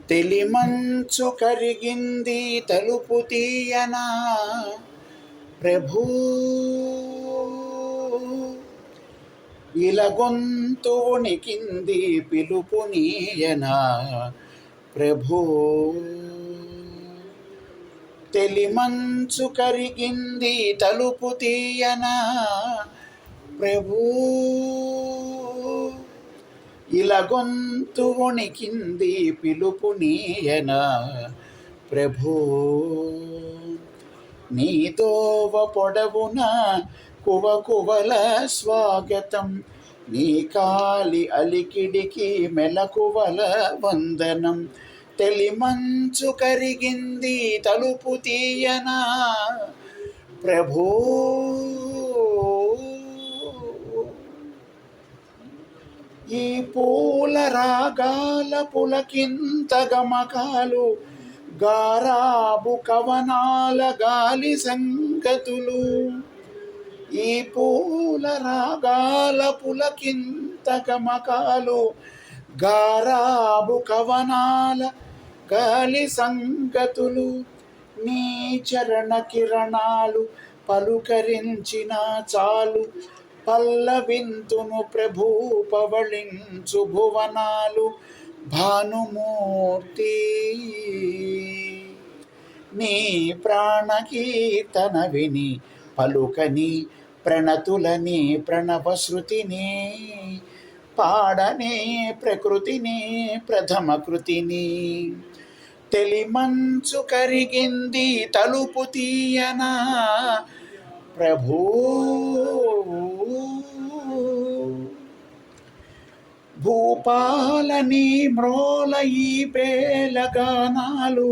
తెలిమంచు కరిగింది తలుపు తీయనా ప్రభూ, ఇలగొంతు వణికింది పిలుపు నీయనా ప్రభూ. తెలిమంచు కరిగింది తలుపు తీయనా ప్రభూ, ఇలగొంతు వణికింది పిలుపు నీయనా ప్రభూ. నీ దోవ పొడవున కువకువల స్వాగతం, నీ కాలి అలికిడికి మెలకువల వందనం. తెలిమంచు కరిగింది తలుపు తీయనా ప్రభూ, ఈ పూల రాగాల పులకింత గమకాలు, గారాబు కవనాల గాలి సంగతులు. ఈ పూల రాగాల పులకింత గమకాలు, గారాబు కవనాల గాలి సంగతులు. నీ చరణ కిరణాలు పలుకరించిన చాలు, పల్లవింతును ప్రభూ పవళించు భువనాలు. భానుమూర్తి నీ ప్రాణకీర్తన విని పలుకని ప్రణతులని ప్రణవశృతిని, పాడనే ప్రకృతిని ప్రథమ కృతిని. తెలిమంచు కరిగింది తలుపు తీయనా ప్రభూ, భూపాలని మ్రోల ఈ పేలగానాలు,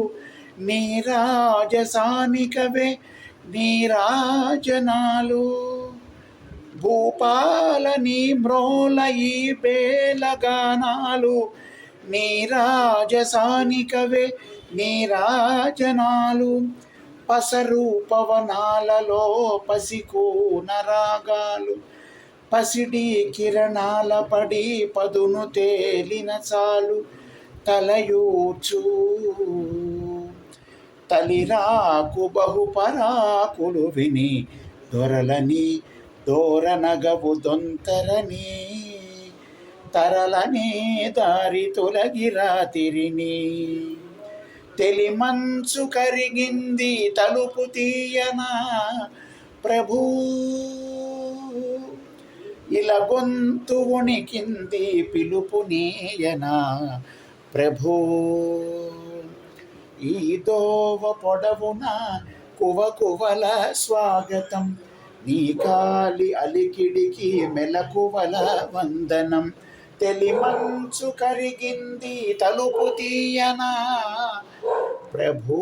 నీరాజసానికవే నీరాజనాలు. భూపాలని మ్రోల ఈ పేలగానాలు, నీరాజసానికవే నీరాజనాలు. పసరు పవనాలలో పసికూన రాగాలు, పసిడి కిరణాల పడి పదును తేలిన చాలు. తలయూచు తలిరాకు బహుపరాకులు విని దొరలని దోరనగవు దొంతరని, తరలని దారి తొలగిరా తిరిని. తెలిమంచు కరిగింది తలుపు తీయనా ప్రభూ, ఇలగొంతు వణికింది పిలుపు నీయనా ప్రభూ. ఈ దోవ పొడవున కువకువల స్వాగతం, నీ కాలి అలికిడికి మెలకువల వందనం. తెలిమంచు కరిగింది తలుపు తీయనా ప్రభూ.